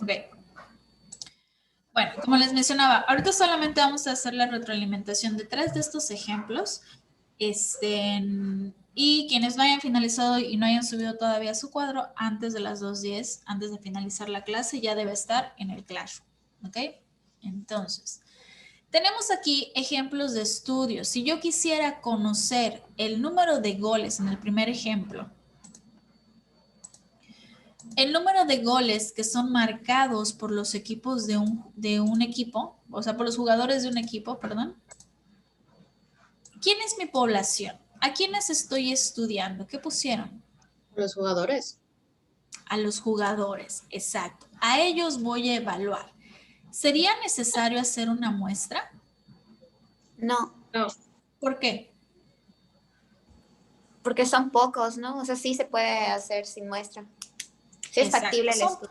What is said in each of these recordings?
Ok. Bueno, como les mencionaba, ahorita solamente vamos a hacer la retroalimentación de 3 de estos ejemplos. Y quienes no hayan finalizado y no hayan subido todavía su cuadro antes de las 2:10, antes de finalizar la clase, ya debe estar en el Classroom. ¿Ok? Entonces, tenemos aquí ejemplos de estudios. Si yo quisiera conocer el número de goles en el primer ejemplo, el número de goles que son marcados por los equipos de un equipo, o sea, por los jugadores de un equipo, perdón. ¿Quién es mi población? ¿A quiénes estoy estudiando? ¿Qué pusieron? Los jugadores. A los jugadores, exacto. A ellos voy a evaluar. ¿Sería necesario hacer una muestra? No, ¿Por qué? porque son pocos, ¿no? O sea, sí se puede hacer sin muestra. Sí es Exacto, factible el estudio.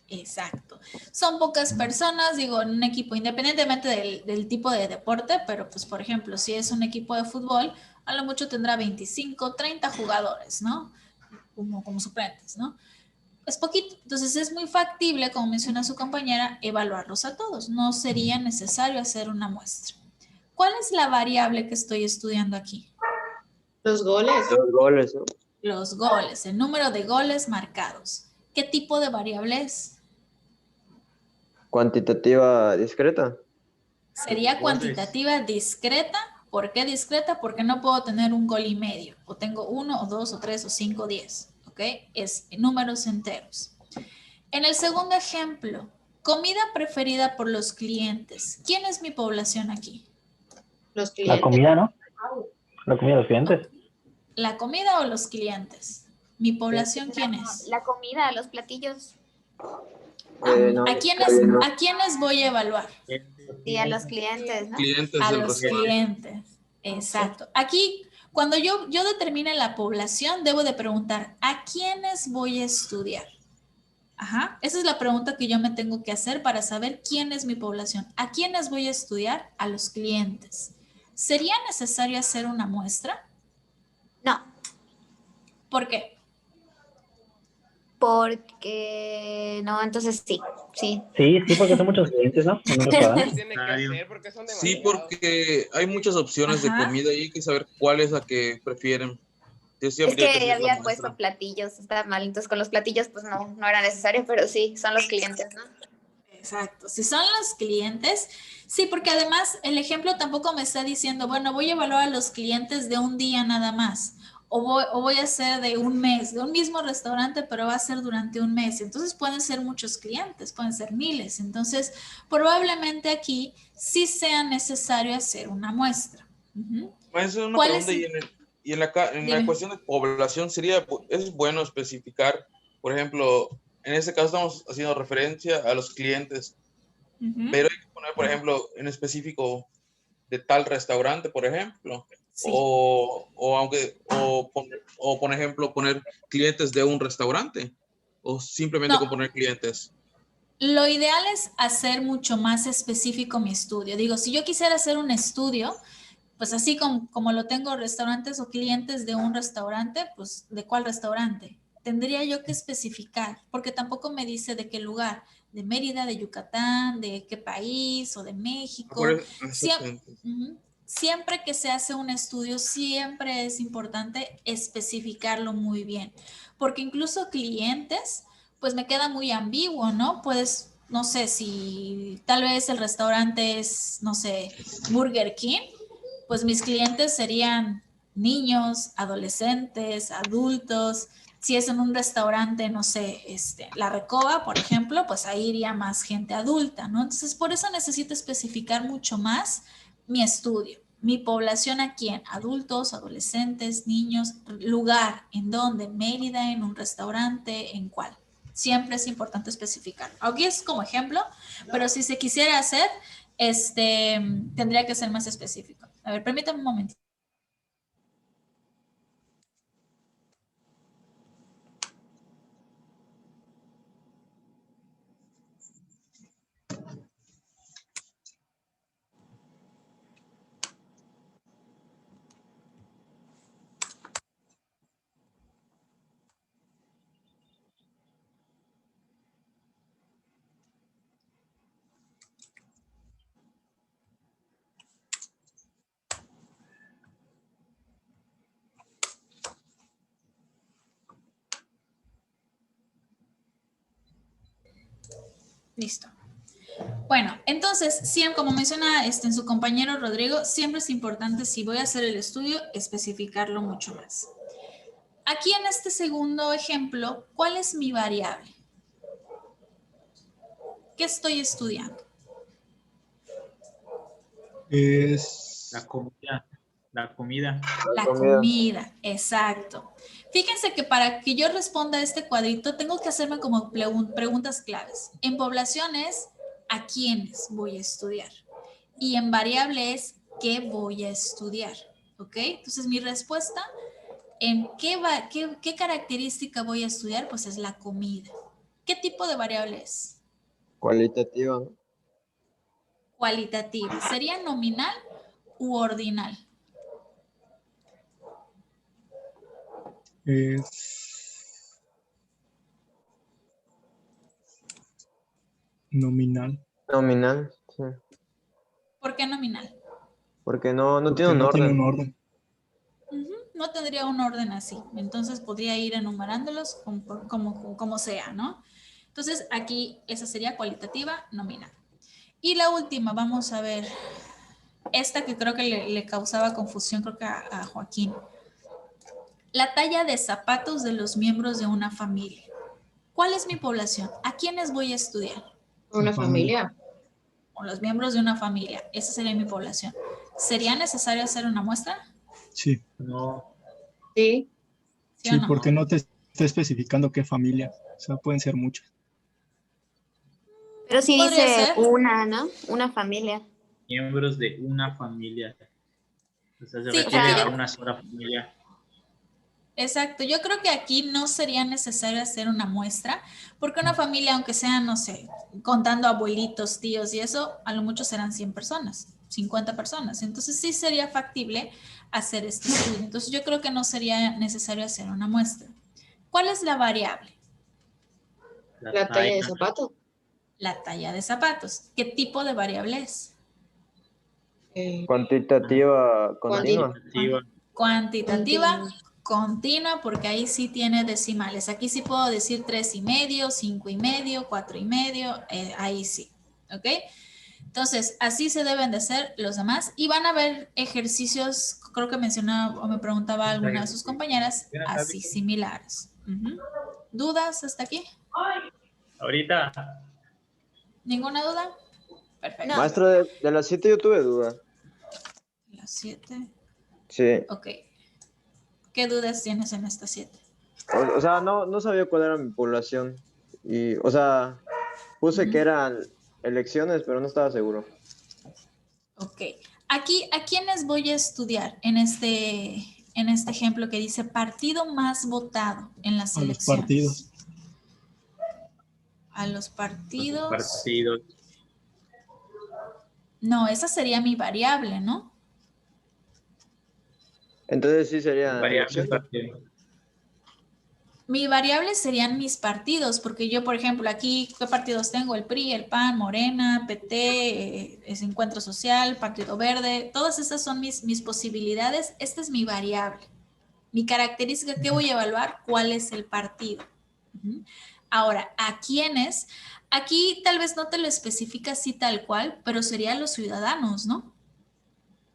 exacto. Son pocas personas, digo, en un equipo, independientemente del tipo de deporte, pero pues por ejemplo, si es un equipo de fútbol, a lo mucho tendrá 25, 30 jugadores, ¿no? Como suplentes, ¿no? Es poquito. Entonces es muy factible, como menciona su compañera, evaluarlos a todos. No sería necesario hacer una muestra. ¿Cuál es la variable que estoy estudiando aquí? Los goles. Los goles, ¿no? Los goles, el número de goles marcados. ¿Qué tipo de variable es? Cuantitativa discreta. Sería cuantitativa discreta. ¿Por qué discreta? Porque no puedo tener un gol y medio. O tengo 1, o 2, o 3, o 5, o 10. ¿Ok? Es números enteros. En el segundo ejemplo, comida preferida por los clientes. ¿Quién es mi población aquí? Los La clientes. comida, ¿no? La comida de los clientes. ¿La comida o los clientes? ¿Mi población quién es? La comida, los platillos. No, ¿A quiénes voy a evaluar? Sí, a los clientes, ¿no? Clientes A del los restaurante. clientes. Exacto. Aquí, cuando yo determine la población, debo de preguntar, ¿a quiénes voy a estudiar? Ajá. Esa es la pregunta que yo me tengo que hacer para saber quién es mi población. ¿A quiénes voy a estudiar? A los clientes. ¿Sería necesario hacer una muestra? No, ¿Por qué? porque no, entonces sí, sí. Sí, sí, porque son muchos clientes, ¿no? En un Sí restaurante. tiene que hacer porque son demasiados. Sí, porque hay muchas opciones de Ajá. comida y hay que saber cuál es la que prefieren. Yo sí Es habría que que hacer la había puesto muestra. platillos, estaba mal, entonces con los platillos pues no, no era necesario, pero sí, son los clientes, ¿no? Exacto. Si son los clientes, sí, porque además el ejemplo tampoco me está diciendo, bueno, voy a evaluar a los clientes de un día nada más, o voy a hacer de un mes, de un mismo restaurante, pero va a ser durante un mes. Entonces pueden ser muchos clientes, pueden ser miles. Entonces, probablemente aquí sí sea necesario hacer una muestra. Ujú. Voy a hacer una ¿Cuál es? pregunta y en la Dime. cuestión de población es bueno especificar, por ejemplo, en este caso estamos haciendo referencia a los clientes, Ujú. pero hay que poner, por ejemplo, en específico de tal restaurante, por ejemplo, Sí. o por ejemplo, poner clientes de un restaurante, o simplemente con No, poner clientes. lo ideal es hacer mucho más específico mi estudio. Digo, si yo quisiera hacer un estudio, pues así como lo tengo restaurantes o clientes de un restaurante, pues ¿de cuál restaurante? Tendría yo que especificar, porque tampoco me dice de qué lugar, de Mérida, de Yucatán, de qué país o de México. Siempre, Exactamente. siempre que se hace un estudio, siempre es importante especificarlo muy bien, porque incluso clientes, pues me queda muy ambiguo, ¿no? Pues no sé si tal vez el restaurante es, no sé, Burger King, pues mis clientes serían niños, adolescentes, adultos. Si es en un restaurante, no sé, La Recoba, por ejemplo, pues ahí iría más gente adulta, ¿no? Entonces, por eso necesito especificar mucho más mi estudio. Mi población aquí en adultos, adolescentes, niños, lugar, en dónde, Mérida, en un restaurante, en cuál. Siempre es importante especificar. Aquí es como ejemplo, pero si se quisiera hacer, tendría que ser más específico. A ver, permítame un momento. Listo. Bueno, entonces, siempre, como menciona en su compañero Rodrigo, siempre es importante, si voy a hacer el estudio, especificarlo mucho más. Aquí en este segundo ejemplo, ¿cuál es mi variable? ¿Qué estoy estudiando? Es La comida. La comida. La comida, exacto. Fíjense que para que yo responda a este cuadrito, tengo que hacerme como preguntas claves. En poblaciones, ¿a quiénes voy a estudiar? Y en variable es, ¿qué voy a estudiar? ¿Ok? Entonces, mi respuesta, ¿en qué característica voy a estudiar? Pues es la comida. ¿Qué tipo de variable es? Cualitativa. Cualitativa. ¿Sería nominal u ordinal? es nominal. Nominal, sí. ¿Por qué nominal? Porque no Porque tiene un no tiene orden. un orden. Ujú, no tendría un orden así. Entonces podría ir enumerándolos como sea, ¿no? Entonces aquí esa sería cualitativa nominal. Y la última, vamos a ver. Esta que creo que le causaba confusión, creo que a Joaquín. La talla de zapatos de los miembros de una familia. ¿Cuál es mi población? ¿A quiénes voy a estudiar? Una familia. O los miembros de una familia. Esa sería mi población. ¿Sería necesario hacer una muestra? Sí, No. Sí. ¿Sí o sí, no? porque no te está especificando qué familia. O sea, pueden ser muchas. Pero sí Podría dice ser. una, ¿no? Una familia. Miembros de una familia. O sea, se Sí, O refiere aquí sea, a yo una sola familia. exacto, yo creo que aquí no sería necesario hacer una muestra, porque una familia, aunque sea, no sé, contando abuelitos, tíos y eso, a lo mucho serán 100 personas, 50 personas. Entonces sí sería factible hacer este estudio. Entonces yo creo que no sería necesario hacer una muestra. ¿Cuál es la variable? La la talla de talla zapato. La talla de zapatos. ¿Qué tipo de variable es? Cuantitativa continua. cuantitativa. Cuantitativa, Continua. continua, porque ahí sí tiene decimales. Aquí sí puedo decir 3,5, 5,5, 4,5, ahí sí. ¿Ok? Entonces, así se deben de hacer los demás. Y van a haber ejercicios, creo que mencionaba o me preguntaba alguna de sus compañeras, así similares. Ujú. ¿Dudas hasta aquí? Ahorita, ¿Ninguna duda? Perfecto. No. Maestro, de las 7 yo tuve duda. Las 7. Sí. Ok. ¿Qué dudas tienes en estas 7? O sea, no sabía cuál era mi población. Y, o sea, puse que eran elecciones, pero no estaba seguro. Ok. Aquí, ¿a quiénes voy a estudiar en este ejemplo que dice partido más votado en las A los elecciones? partidos. A los los partidos. partidos. No, esa sería mi variable, ¿no? Entonces sí serían Variable elecciones. partido. Mi variable serían mis partidos, porque yo, por ejemplo, aquí, ¿qué partidos tengo? El PRI, el PAN, Morena, PT, ese Encuentro Social, Partido Verde, todas esas son mis posibilidades. Esta es mi variable. Mi característica que voy a evaluar, ¿cuál es el partido? Ujú. Ahora, ¿a quiénes? Aquí tal vez no te lo especifica así tal cual, pero serían los ciudadanos, ¿no?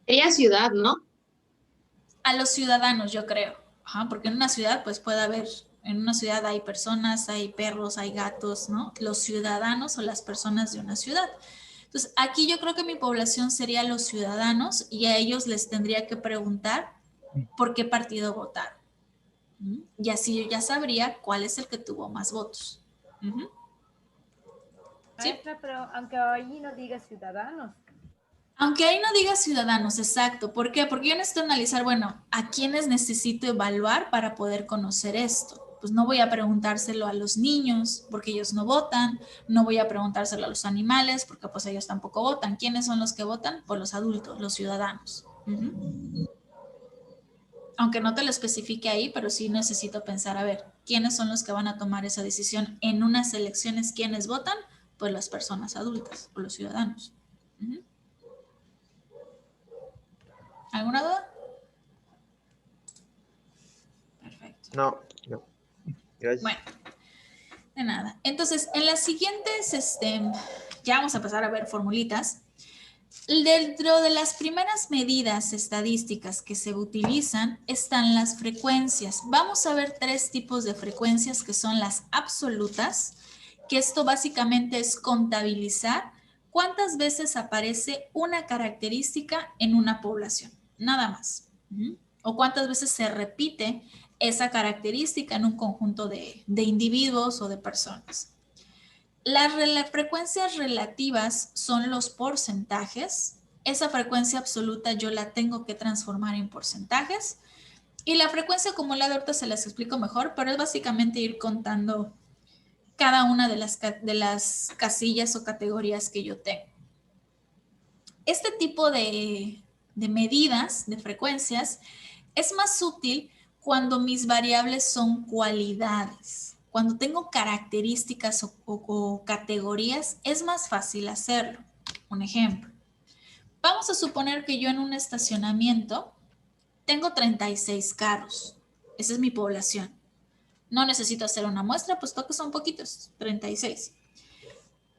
Sería ciudad, ¿no? A los ciudadanos, yo creo. Ajá, porque en una ciudad, pues puede haber, en una ciudad hay personas, hay perros, hay gatos, ¿no? Los ciudadanos o las personas de una ciudad. Entonces, aquí yo creo que mi población sería los ciudadanos y a ellos les tendría que preguntar por qué partido votar. Y así yo ya sabría cuál es el que tuvo más votos. Ujú. ¿Sí? Maestra, pero aunque allí no diga ciudadanos. Aunque ahí no diga ciudadanos, exacto. ¿Por qué? Porque yo necesito analizar, bueno, ¿a quiénes necesito evaluar para poder conocer esto? Pues no voy a preguntárselo a los niños porque ellos no votan, no voy a preguntárselo a los animales porque pues ellos tampoco votan. ¿Quiénes son los que votan? Pues los adultos, los ciudadanos. Ujú. Aunque no te lo especifique ahí, pero sí necesito pensar, a ver, ¿quiénes son los que van a tomar esa decisión en unas elecciones? ¿Quiénes votan? Pues las personas adultas o los ciudadanos. Ujú. ¿Alguna duda? Perfecto. No. Gracias. Bueno, De nada. Entonces, en las siguientes, ya vamos a empezar a ver formulitas. Dentro de las primeras medidas estadísticas que se utilizan están las frecuencias. Vamos a ver 3 tipos de frecuencias que son las absolutas, que esto básicamente es contabilizar cuántas veces aparece una característica en una población, nada más. O cuántas veces se repite esa característica en un conjunto de individuos o de personas. Las frecuencias relativas son los porcentajes. Esa frecuencia absoluta yo la tengo que transformar en porcentajes. Y la frecuencia acumulada, ahorita se las explico mejor, pero es básicamente ir contando cada una de las casillas o categorías que yo tengo. Este tipo de medidas, de frecuencias, es más útil cuando mis variables son cualidades. Cuando tengo características o categorías, es más fácil hacerlo. Un ejemplo. Vamos a suponer que yo en un estacionamiento tengo 36 carros. Esa es mi población. No necesito hacer una muestra, puesto que son poquitos, 36.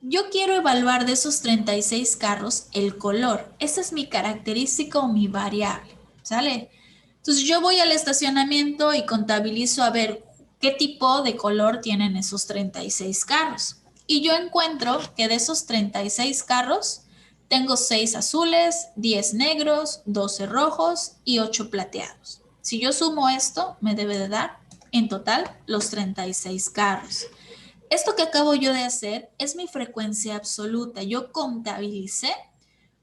Yo quiero evaluar de esos 36 carros el color. Esa es mi característica o mi variable. ¿Sale? Entonces yo voy al estacionamiento y contabilizo a ver qué tipo de color tienen esos 36 carros. Y yo encuentro que de esos 36 carros, tengo 6 azules, 10 negros, 12 rojos y 8 plateados. Si yo sumo esto, me debe de dar en total los 36 carros. Esto que acabo yo de hacer es mi frecuencia absoluta. Yo contabilicé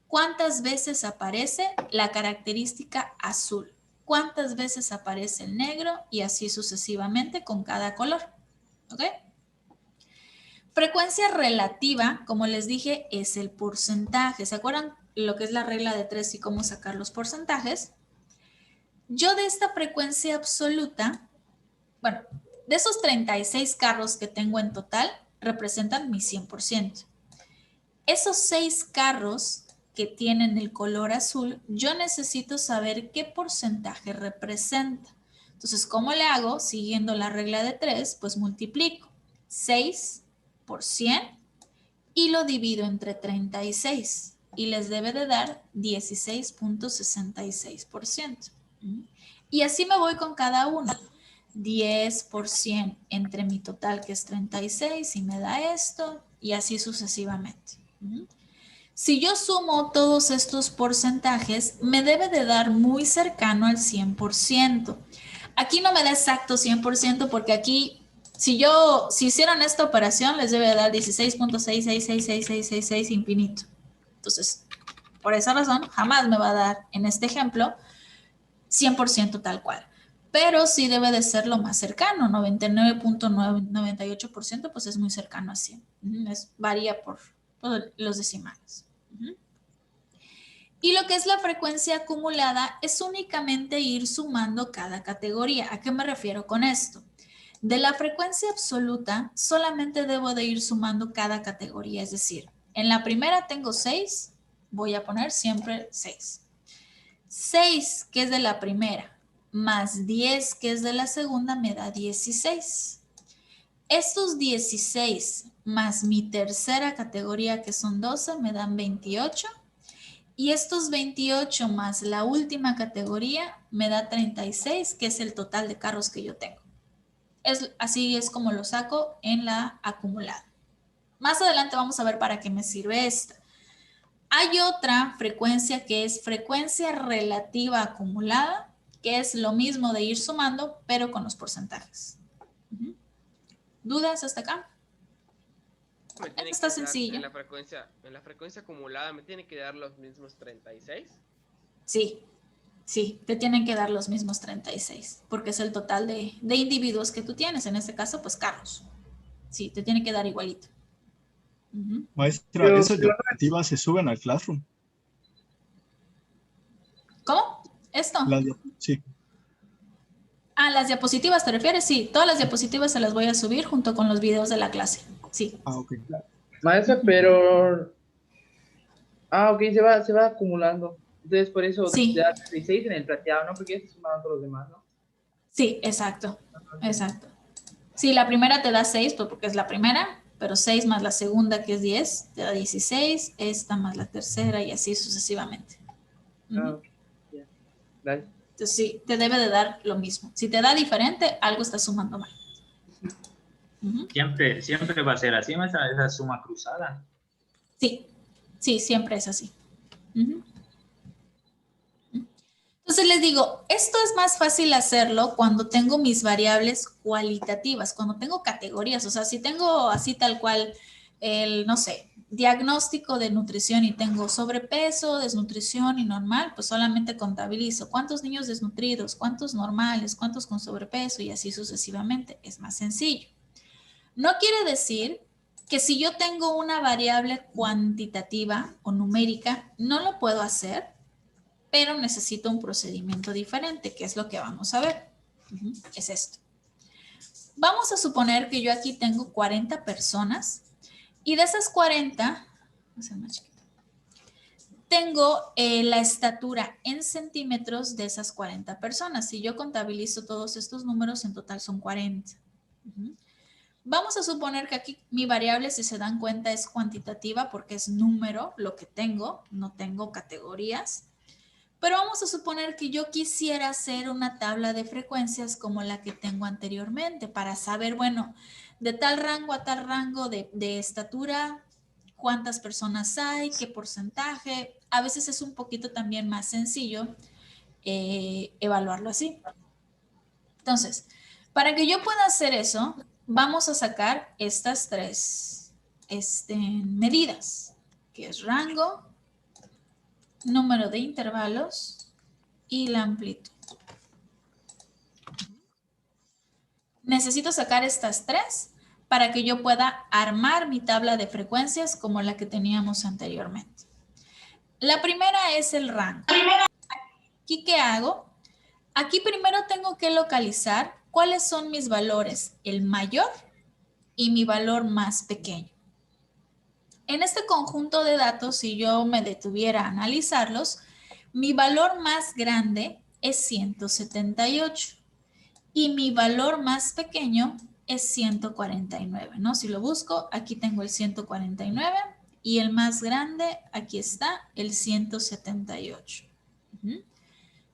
cuántas veces aparece la característica azul, cuántas veces aparece el negro y así sucesivamente con cada color. ¿Ok? Frecuencia relativa, como les dije, es el porcentaje. ¿Se acuerdan lo que es la regla de 3 y cómo sacar los porcentajes? Yo de esta frecuencia absoluta, bueno, de esos 36 carros que tengo en total, representan mi 100%. Esos 6 carros que tienen el color azul, yo necesito saber qué porcentaje representa. Entonces, ¿cómo le hago? Siguiendo la regla de 3, pues multiplico 6 por 100 y lo divido entre 36 y les debe de dar 16.66%. Y así me voy con cada uno. 10% entre mi total, que es 36, y me da esto, y así sucesivamente. Si yo sumo todos estos porcentajes, me debe de dar muy cercano al 100%. Aquí no me da exacto 100% porque aquí, si hicieran esta operación, les debe de dar 16.666666 infinito. Entonces, por esa razón, jamás me va a dar, en este ejemplo, 100% tal cual. Pero sí debe de ser lo más cercano, 99.98%, pues es muy cercano a 100. Varía por los decimales. Y lo que es la frecuencia acumulada es únicamente ir sumando cada categoría. ¿A qué me refiero con esto? De la frecuencia absoluta, solamente debo de ir sumando cada categoría. Es decir, en la primera tengo 6, voy a poner siempre 6. 6, que es de la primera, más 10, que es de la segunda, me da 16. Estos 16 más mi tercera categoría, que son 12, me dan 28. Y estos 28 más la última categoría me da 36, que es el total de carros que yo tengo. Así es como lo saco en la acumulada. Más adelante vamos a ver para qué me sirve esta. Hay otra frecuencia que es frecuencia relativa acumulada, que es lo mismo de ir sumando, pero con los porcentajes. ¿Dudas hasta acá? Está sencillo. En la frecuencia acumulada, ¿me tiene que dar los mismos 36? Sí, te tienen que dar los mismos 36, porque es el total de individuos que tú tienes, en este caso, pues carros. Sí, te tiene que dar igualito. Maestra, esas diapositivas se suben al Classroom. ¿Cómo? ¿Esto? Sí. ¿Las diapositivas te refieres? Sí, todas las diapositivas se las voy a subir junto con los videos de la clase. Sí. Ok. Maestra, pero... ok, se va acumulando. Entonces, por eso sí. te da 36 en el plateado, ¿no? Porque ya se sumaron todos los demás, ¿no? Sí, exacto. Si la primera te da 6, pues porque es la primera, pero 6 más la segunda, que es 10, te da 16, esta más la tercera y así sucesivamente. Ah, ya. Gracias. Entonces sí, te debe de dar lo mismo. Si te da diferente, algo está sumando mal. Siempre va a ser así, esa suma cruzada. Sí, sí, siempre es así. Entonces les digo, esto es más fácil hacerlo cuando tengo mis variables cualitativas, cuando tengo categorías, o sea, si tengo así tal cual el, no sé, diagnóstico de nutrición y tengo sobrepeso, desnutrición y normal, pues solamente contabilizo cuántos niños desnutridos, cuántos normales, cuántos con sobrepeso y así sucesivamente. Es más sencillo. No quiere decir que si yo tengo una variable cuantitativa o numérica, no lo puedo hacer, pero necesito un procedimiento diferente, que es lo que vamos a ver. Es esto. Vamos a suponer que yo aquí tengo 40 personas y de esas 40, tengo la estatura en centímetros de esas 40 personas. Si yo contabilizo todos estos números, en total son 40. Vamos a suponer que aquí mi variable, si se dan cuenta, es cuantitativa porque es número lo que tengo, no tengo categorías. Pero vamos a suponer que yo quisiera hacer una tabla de frecuencias como la que tengo anteriormente para saber, bueno, de tal rango a tal rango de estatura, cuántas personas hay, qué porcentaje. A veces es un poquito también más sencillo evaluarlo así. Entonces, para que yo pueda hacer eso, vamos a sacar estas tres medidas, que es rango, número de intervalos y la amplitud. Necesito sacar estas tres para que yo pueda armar mi tabla de frecuencias como la que teníamos anteriormente. La primera es el rango. ¿Aquí qué hago? Aquí primero tengo que localizar cuáles son mis valores, el mayor y mi valor más pequeño. En este conjunto de datos, si yo me detuviera a analizarlos, mi valor más grande es 178 y mi valor más pequeño es 149, ¿no? Si lo busco, aquí tengo el 149 y el más grande, aquí está, el 178.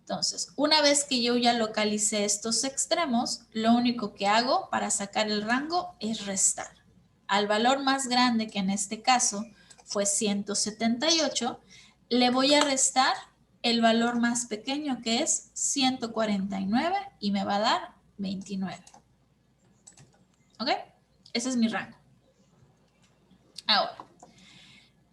Entonces, una vez que yo ya localicé estos extremos, lo único que hago para sacar el rango es restar. Al valor más grande, que en este caso fue 178, le voy a restar el valor más pequeño, que es 149, y me va a dar 29. ¿Ok? Ese es mi rango. Ahora,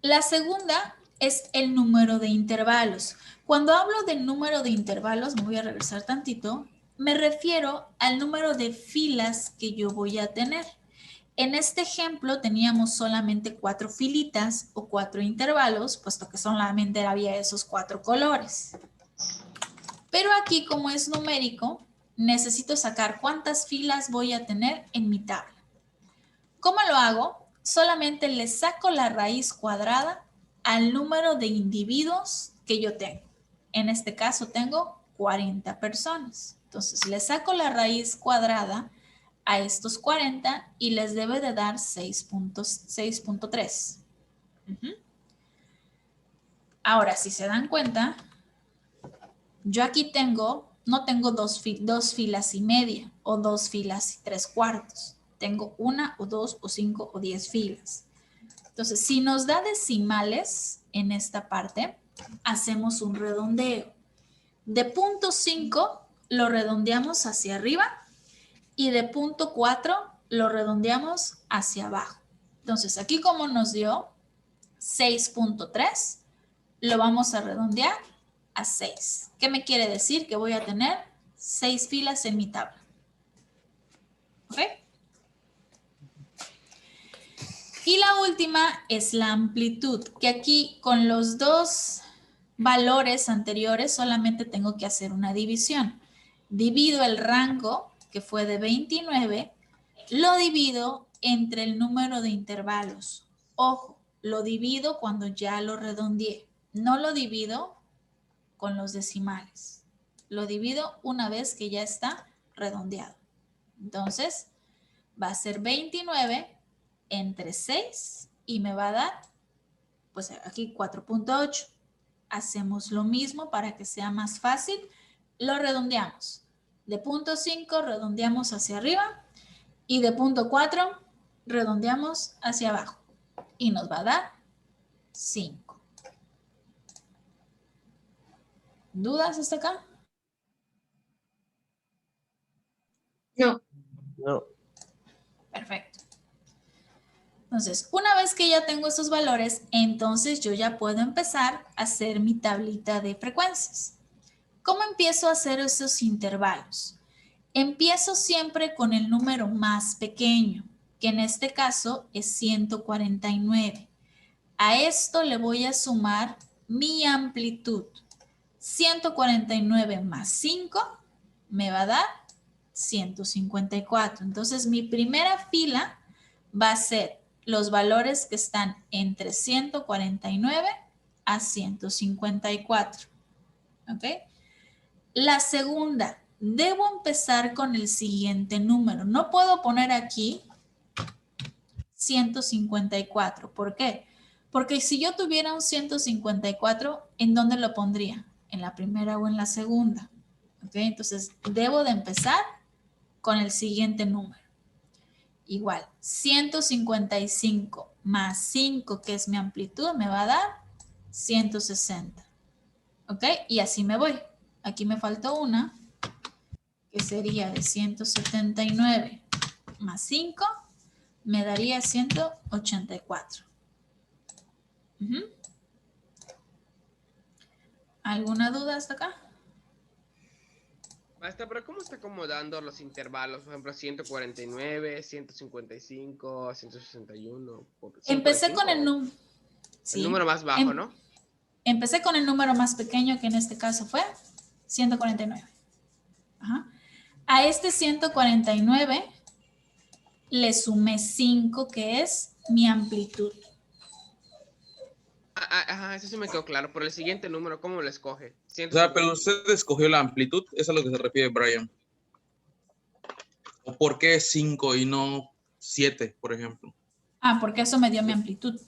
la segunda es el número de intervalos. Cuando hablo del número de intervalos, me voy a regresar tantito, me refiero al número de filas que yo voy a tener. En este ejemplo teníamos solamente 4 filitas o 4 intervalos, puesto que solamente había esos 4 colores. Pero aquí, como es numérico, necesito sacar cuántas filas voy a tener en mi tabla. ¿Cómo lo hago? Solamente le saco la raíz cuadrada al número de individuos que yo tengo. En este caso tengo 40 personas. Entonces le saco la raíz cuadrada a estos 40 y les debe de dar 6.3. Ahora, si se dan cuenta, yo aquí no tengo dos filas y media o 2 filas y 3/4. Tengo 1 o 2 o 5 o 10 filas. Entonces, si nos da decimales en esta parte, hacemos un redondeo. De 0.5 lo redondeamos hacia arriba y de 0.4 lo redondeamos hacia abajo. Entonces, aquí como nos dio 6.3, lo vamos a redondear a 6. ¿Qué me quiere decir? Que voy a tener 6 filas en mi tabla. ¿Ok? Y la última es la amplitud, que aquí con los dos valores anteriores solamente tengo que hacer una división. Divido el rango, que fue de 29, lo divido entre el número de intervalos. Ojo, lo divido cuando ya lo redondeé. No lo divido con los decimales. Lo divido una vez que ya está redondeado. Entonces, va a ser 29 entre 6 y me va a dar, pues aquí 4.8. Hacemos lo mismo para que sea más fácil. Lo redondeamos. De punto 5 redondeamos hacia arriba y de punto 4 redondeamos hacia abajo. Y nos va a dar 5. ¿Dudas hasta acá? No. No. Perfecto. Entonces, una vez que ya tengo estos valores, entonces yo ya puedo empezar a hacer mi tablita de frecuencias. ¿Cómo empiezo a hacer esos intervalos? Empiezo siempre con el número más pequeño, que en este caso es 149. A esto le voy a sumar mi amplitud. 149 más 5 me va a dar 154. Entonces, mi primera fila va a ser los valores que están entre 149 a 154. ¿Ok? La segunda, debo empezar con el siguiente número. No puedo poner aquí 154. ¿Por qué? Porque si yo tuviera un 154, ¿en dónde lo pondría? ¿En la primera o en la segunda? ¿Ok? Entonces, debo de empezar con el siguiente número. Igual, 155 más 5, que es mi amplitud, me va a dar 160. ¿Ok? Y así me voy. Aquí me faltó una, que sería de 179 más 5, me daría 184. ¿Alguna duda hasta acá? Maestra, pero ¿cómo está acomodando los intervalos? Por ejemplo, 149, 155, 161. Empecé con el número. El número más bajo, ¿no? Empecé con el número más pequeño, que en este caso fue 149. Ajá. A este 149 le sumé 5, que es mi amplitud. Ajá, eso sí me quedó claro. Por el siguiente número, ¿cómo lo escoge? O sea, pero usted escogió la amplitud, eso es a lo que se refiere Brian. ¿O por qué 5 y no 7, por ejemplo? Ah, porque eso me dio mi amplitud.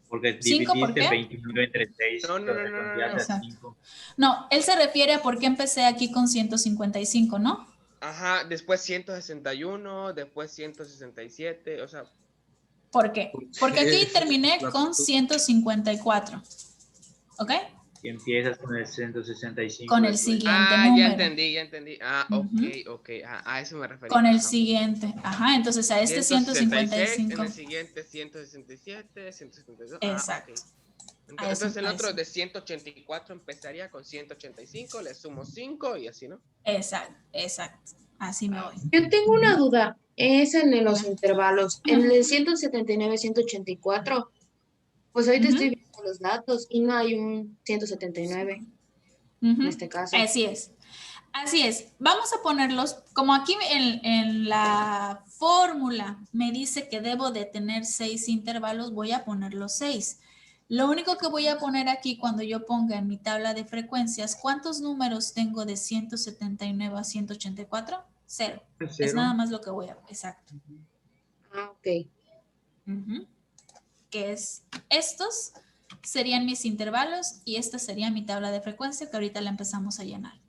Porque 5, ¿por dividiste qué? 29 entre 6. No. No, él se refiere a por qué empecé aquí con 155, ¿no? Ajá, después 161, después 167, o sea... ¿Por qué? Porque aquí terminé con 154. ¿Ok? Y empiezas con el 165. Con el siguiente Ah, número. ya entendí. Ah, ok. A eso me refería. Con el Ajá. siguiente. Ajá, entonces a este 155. En el siguiente 167, 172. Exacto. Ah, ok. Entonces el otro de 184 empezaría con 185, le sumo 5 y así, ¿no? Exacto. Así me voy. Yo tengo una duda. Es en los intervalos. En el 179, 184, pues ahorita estoy viendo los datos y no hay un 179 en este caso. Así es. Vamos a ponerlos, como aquí en la fórmula me dice que debo de tener 6 intervalos, voy a poner los 6. Lo único que voy a poner aquí cuando yo ponga en mi tabla de frecuencias, ¿cuántos números tengo de 179 a 184? 0. Es nada más lo que voy a... Exacto. Ah, ok. Que es estos serían mis intervalos y esta sería mi tabla de frecuencia que ahorita la empezamos a llenar.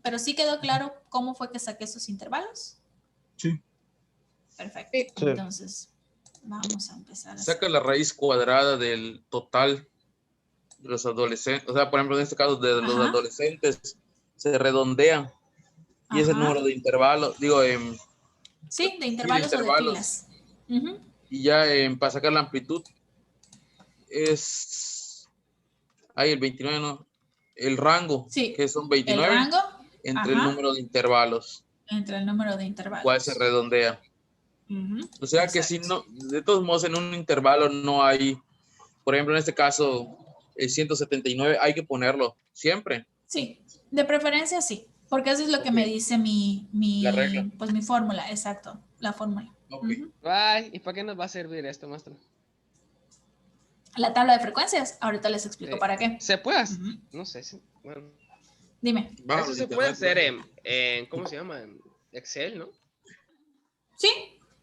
Pero sí quedó claro cómo fue que saqué esos intervalos. Sí. Perfecto. Sí. Entonces, vamos a empezar. Saca la raíz cuadrada del total de los adolescentes. O sea, por ejemplo, en este caso, de los adolescentes se redondea. Y es el número de intervalos. Digo, sí, de intervalos o de filas. Y ya para sacar la amplitud es... Ahí el 29, ¿no? El rango, sí, que son 29. El rango. Entre el número de intervalos. Entre el número de intervalos. ¿Cuál se redondea? O sea que si no, de todos modos en un intervalo no hay, por ejemplo en este caso el 179 hay que ponerlo siempre. Sí, de preferencia sí, porque eso es lo que me dice La regla. pues mi fórmula, exacto, la fórmula. Ay, ¿y para qué nos va a servir esto, maestro? La tabla de frecuencias, ahorita les explico para qué. ¿Se puede? No sé, bueno. Dime. Eso se puede hacer en ¿cómo se llama? En Excel, ¿no? Sí,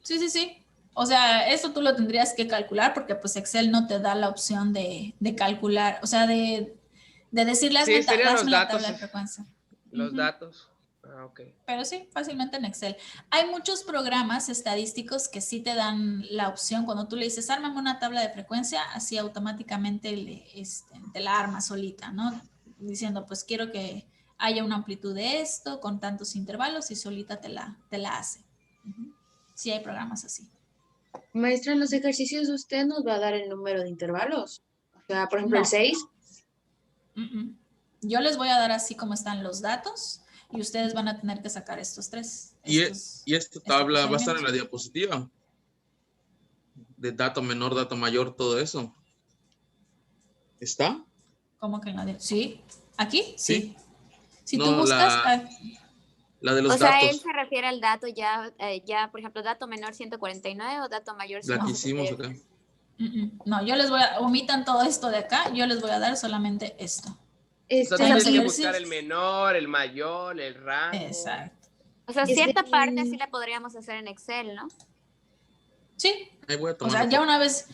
sí, sí, sí. O sea, esto tú lo tendrías que calcular porque pues Excel no te da la opción de calcular, o sea, de decirle, Sí, serían los hazme la datos. tabla de frecuencia. Los datos. Ah, ok. Pero sí, fácilmente en Excel. Hay muchos programas estadísticos que sí te dan la opción, cuando tú le dices, ármame una tabla de frecuencia, así automáticamente te la arma solita, ¿no? Diciendo, pues quiero que haya una amplitud de esto, con tantos intervalos, y solita te la hace. Sí hay programas así. Maestra, en los ejercicios usted nos va a dar el número de intervalos. O sea, por ejemplo, No. el 6. Yo les voy a dar así como están los datos y ustedes van a tener que sacar estos tres. Y esta tabla va a estar en la procedimiento. diapositiva. De dato menor, dato mayor, todo eso. ¿Está? ¿Cómo que en la sí? ¿Aquí? Sí. Si No, tú buscas... la de los o sea, datos. él se refiere al dato ya, por ejemplo, dato menor 149 o dato mayor La que 170. hicimos acá. No, yo les voy a... Omitan todo esto de acá. Yo les voy a dar solamente esto. O sea, tienes que buscar el menor, el mayor, el rango. Exacto. O sea, cierta parte sí la podríamos hacer en Excel, ¿no? Sí. O sea, ya una vez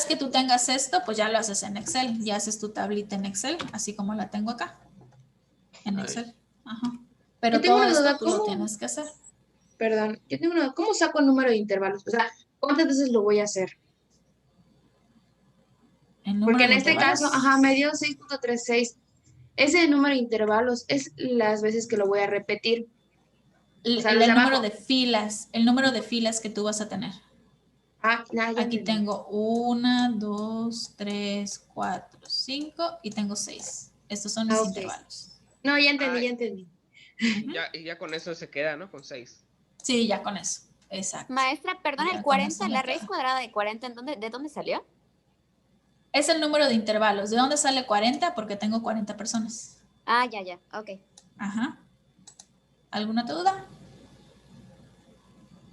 que tú tengas esto, pues ya lo haces en Excel. Ya haces tu tablita en Excel, así como la tengo acá. En Excel. Ajá. Pero todo esto tú lo tienes que hacer. Perdón, yo tengo una duda. ¿Cómo saco el número de intervalos? O sea, ¿cuántas veces lo voy a hacer? Porque en este caso, me dio 6.36. Ese número de intervalos es las veces que lo voy a repetir. O sea, el número de filas, que tú vas a tener. Aquí tengo 1, 2, 3, 4, 5 y tengo 6. Estos son mis intervalos. No, ya entendí. Ya con eso se queda, ¿no? Con 6. Sí, ya con eso. Exacto. Maestra, perdón, el 40, la raíz cuadrada de 40, ¿de dónde salió? Es el número de intervalos. ¿De dónde sale 40? Porque tengo 40 personas. Ah, ya, ok. Ajá. ¿Alguna duda?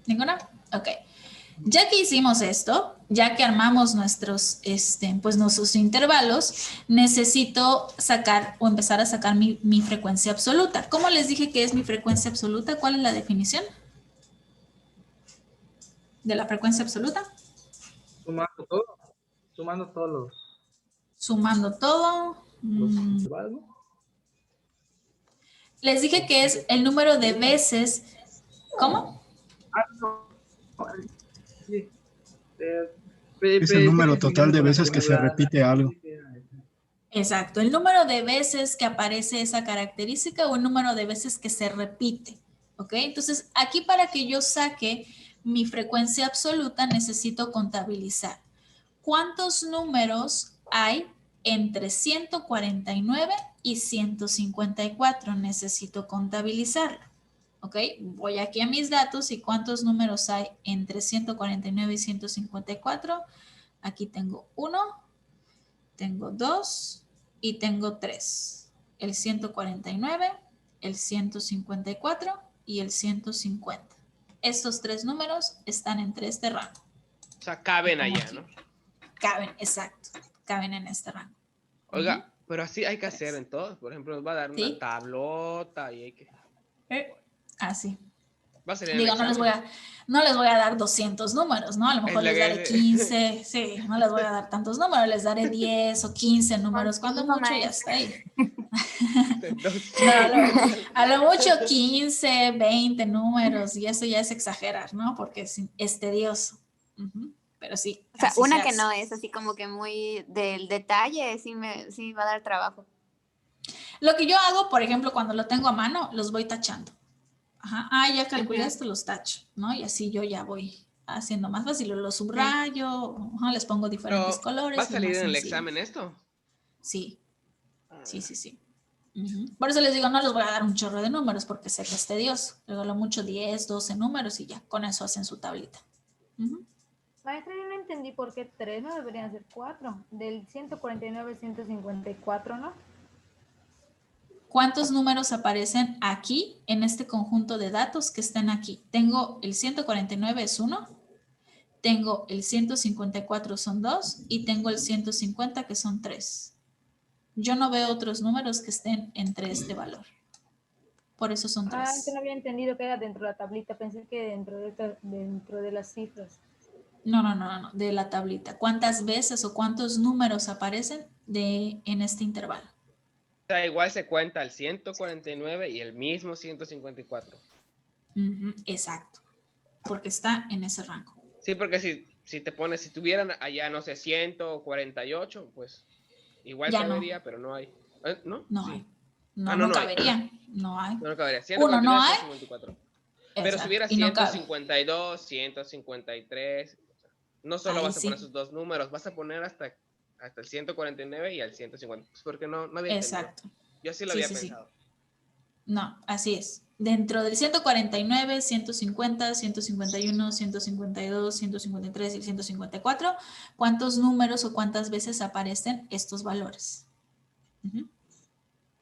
¿Ninguna? Ok. Ya que hicimos esto, ya que armamos nuestros intervalos, necesito sacar o empezar a sacar mi frecuencia absoluta. ¿Cómo les dije que es mi frecuencia absoluta? ¿Cuál es la definición de la frecuencia absoluta? Sumando todo. Sumando todos los... Sumando todo. Les dije que es el número de veces. ¿Cómo? Es el número total de veces que se repite algo. Exacto, el número de veces que aparece esa característica o el número de veces que se repite. ¿Ok? Entonces, aquí para que yo saque mi frecuencia absoluta necesito contabilizar. ¿Cuántos números hay entre 149 y 154? Necesito contabilizarlo. ¿Ok? Voy aquí a mis datos y cuántos números hay entre 149 y 154. Aquí tengo 1, tengo 2 y tengo 3. El 149, el 154 y el 150. Estos tres números están entre este rango. O sea, caben allá, ¿no? Caben, exacto. Caben en este rango. Oiga, pero así hay que hacer en todos. Por ejemplo, nos va a dar una tablota y hay que... Así. Va a salir Digo, no les voy a dar 200 números, ¿no? A lo mejor les daré 15, sí, no les voy a dar tantos números, les daré 10 o 15 números, cuando mucho ya está ahí. A lo mucho 15, 20 números, y eso ya es exagerar, ¿no? Porque es tedioso. Pero sí. O sea, una que no es así como que muy del detalle, sí va a dar trabajo. Lo que yo hago, por ejemplo, cuando lo tengo a mano, los voy tachando. Ajá, ya calculé esto, los tacho, ¿no? Y así yo ya voy haciendo más fácil, los subrayo, les pongo diferentes colores. ¿Va a salir en el examen esto? Sí, sí. Por eso les digo, no les voy a dar un chorro de números porque sé que es tedioso. Luego lo mucho 10, 12 números y ya, con eso hacen su tablita. Maestra, yo no entendí por qué 3, no deberían ser 4. Del 149 al 154, ¿no? ¿Cuántos números aparecen aquí en este conjunto de datos que están aquí? Tengo el 149 es 1, tengo el 154 son 2 y tengo el 150 que son 3. Yo no veo otros números que estén entre este valor. Por eso son 3. Antes no había entendido que era dentro de la tablita, pensé que dentro de las cifras. No, de la tablita. ¿Cuántas veces o cuántos números aparecen en este intervalo? O sea, igual se cuenta el 149 y el mismo 154. Exacto, porque está en ese rango. Sí, porque si te pones, si tuvieran allá, no sé, 148, pues igual Ya cabería, pero no hay. ¿No? No Sí. hay. No cabería. Hay. No hay. No cabería. 1 no hay. 154. Pero si hubiera y no cabe. 152, 153, no solo Ahí vas a poner sí. esos dos números, vas a poner hasta el 149 y el 150. Pues porque no había Exacto. entendido. Yo sí lo había pensado. No, así es. Dentro del 149, 150, 151, 152, 153 y el 154, ¿cuántos números o cuántas veces aparecen estos valores?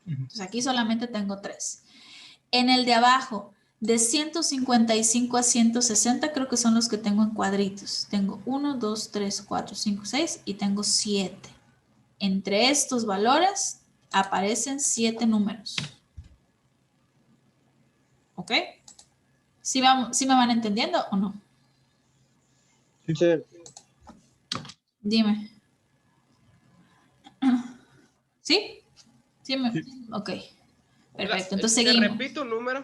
Entonces aquí solamente tengo 3. En el de abajo, de 155 a 160, creo que son los que tengo en cuadritos. Tengo 1, 2, 3, 4, 5, 6 y tengo 7. Entre estos valores aparecen 7 números. ¿Ok? ¿Sí me van entendiendo o no? Sí. Dime. ¿Sí? Sí. Ok. Perfecto. Entonces ¿Se seguimos. repite un número?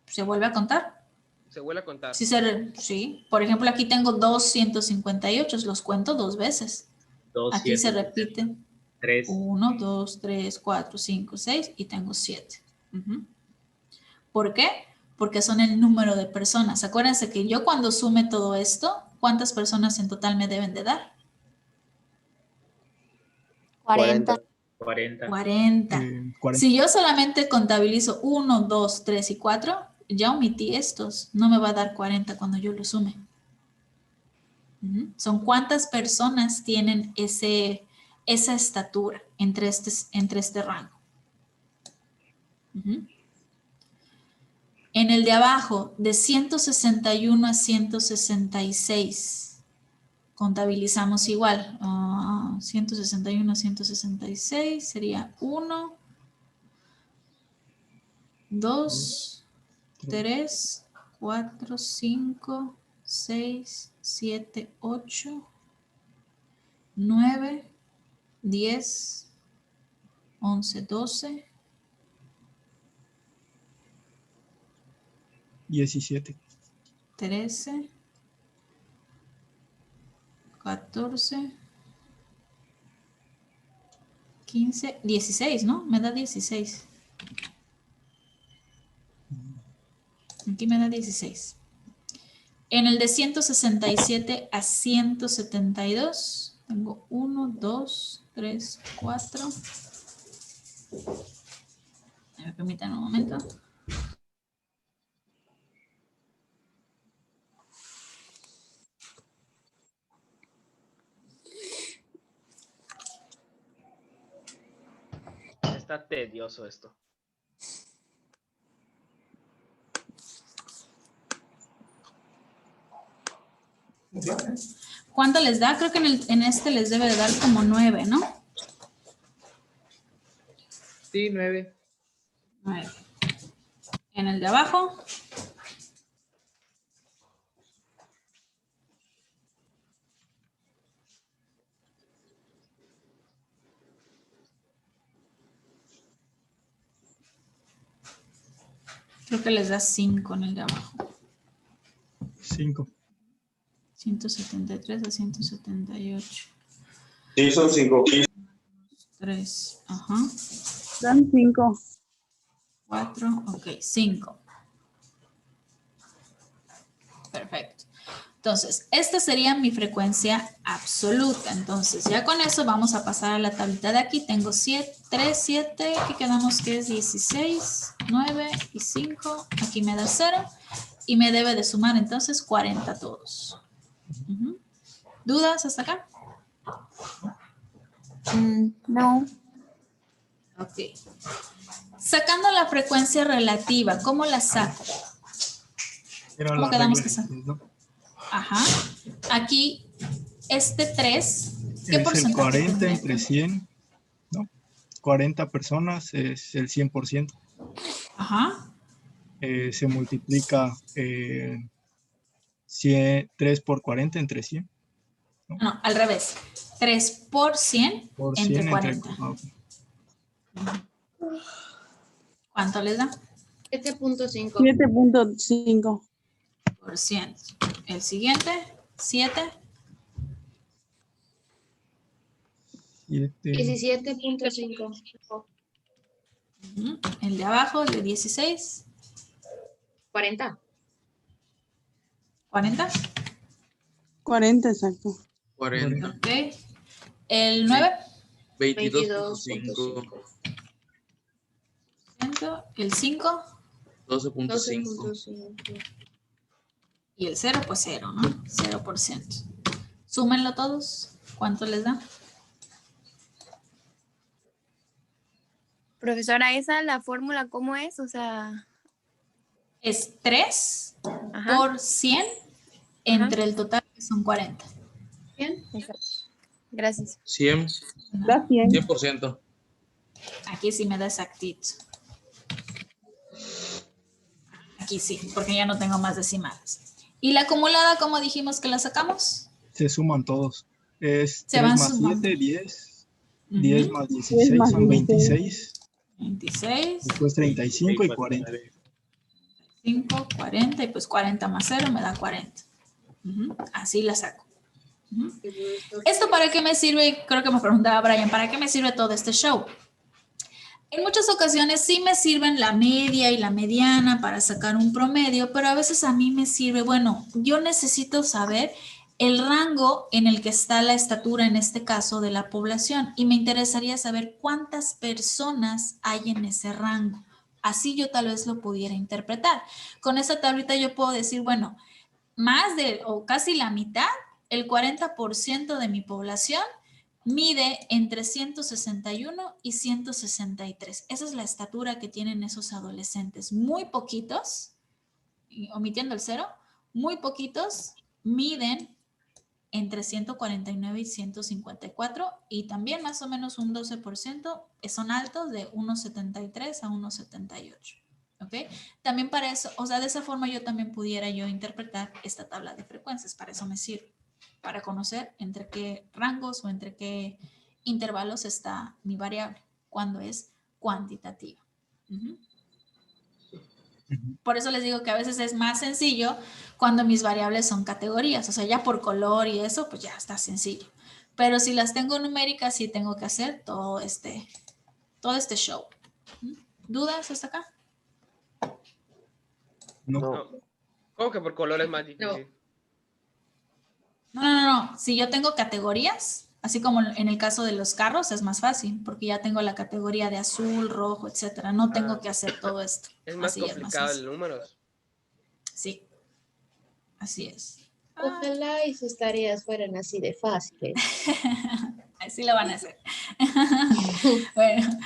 ¿Se vuelve a contar? Se vuelve a contar. Sí. Por ejemplo, aquí tengo 258. Los cuento 2 veces. 2, Aquí 7, se repiten 3. 1, 2, 3, 4, 5, 6 y tengo 7. ¿Por qué? Porque son el número de personas. Acuérdense que yo cuando sume todo esto, ¿cuántas personas en total me deben de dar? 40. 40. Si yo solamente contabilizo 1, 2, 3 y 4, ya omití estos. No me va a dar 40 cuando yo lo sume. Son cuántas personas tienen esa estatura entre este rango. En el de abajo, de 161 a 166, contabilizamos igual. 161 a 166 sería 1, 2, 3, 4, 5, 6, 7, 8, 9, 10, 11, 12, 17. 13, 14, 15, 16, ¿no? Me da 16. Aquí me da 16. En el de 167 a 172, tengo 1, 2, 3, 4. Me permiten un momento. Está tedioso esto. ¿Cuánto les da? Creo que en este les debe de dar como 9, ¿no? Sí, 9. 9. En el de abajo. Creo que les da 5 en el de abajo. 5. 173 a 178. Sí, son 5. 3, ajá. Dan 5. 4, ok, 5. Perfecto. Entonces, esta sería mi frecuencia absoluta. Entonces, ya con eso vamos a pasar a la tablita de aquí. Tengo 3, 7, aquí quedamos que es 16, 9 y 5. Aquí me da 0 y me debe de sumar entonces 40 todos. ¿Dudas hasta acá? No. Ok. Sacando la frecuencia relativa, ¿cómo la saco? ¿Cómo quedamos que saco? Ajá. Aquí, este 3, ¿qué Es el porcentaje 40 tendría? entre 100, ¿no? 40 personas es el 100%. Ajá. Se multiplica 3 por 40 entre 100. No, al revés. 3 por 100 Por entre 100 40. ok. ¿Cuánto les da? 7.5. 7.5. Por 100. El siguiente, 7. 17.5. El de abajo, el de 16. 40. 40. 40, exacto. 40. Ok. El 9. 22.5. El 5. 12.5. Y el 0, pues 0, ¿no? 0%. Súmenlo todos. ¿Cuánto les da? Profesora, ¿esa la fórmula cómo es? O sea... Es 3 Ajá. por 100 entre el total, que son 40. Bien. Gracias. 100. Gracias. 100%. Aquí sí me da exactito. Aquí sí, porque ya no tengo más decimales. ¿Y la acumulada, cómo dijimos que la sacamos? Se suman todos. Es Se 3 van más sumando. 7, 10. Ujú. 10 más 16 son 26. 26. Después 35 y 40. 5, 40 y pues 40 más 0 me da 40. Así la saco. ¿Esto para qué me sirve? Creo que me preguntaba Brian, ¿para qué me sirve todo este show? En muchas ocasiones sí me sirven la media y la mediana para sacar un promedio, pero a veces a mí me sirve, bueno, yo necesito saber el rango en el que está la estatura, en este caso, de la población, y me interesaría saber cuántas personas hay en ese rango. Así yo tal vez lo pudiera interpretar. Con esa tablita yo puedo decir, bueno, más de o casi la mitad, el 40% de mi población mide entre 161 y 163. Esa es la estatura que tienen esos adolescentes. Muy poquitos, omitiendo el 0, muy poquitos miden entre 149 y 154 y también más o menos un 12% son altos de 1,73 a 1,78. ¿Ok? También para eso, o sea, de esa forma yo también pudiera yo interpretar esta tabla de frecuencias, para eso me sirve, para conocer entre qué rangos o entre qué intervalos está mi variable, cuando es cuantitativa. Por eso les digo que a veces es más sencillo cuando mis variables son categorías, o sea, ya por color y eso, pues ya está sencillo. Pero si las tengo numéricas, sí tengo que hacer todo este show. ¿Dudas hasta acá? No. ¿Cómo que por color es más difícil? No. Si yo tengo categorías, así como en el caso de los carros, es más fácil, porque ya tengo la categoría de azul, rojo, etcétera. No tengo que hacer todo esto. Es más Así complicado es el números. Sí, así es. Ojalá y sus tareas fueran así de fáciles. Así lo van a hacer. Bueno.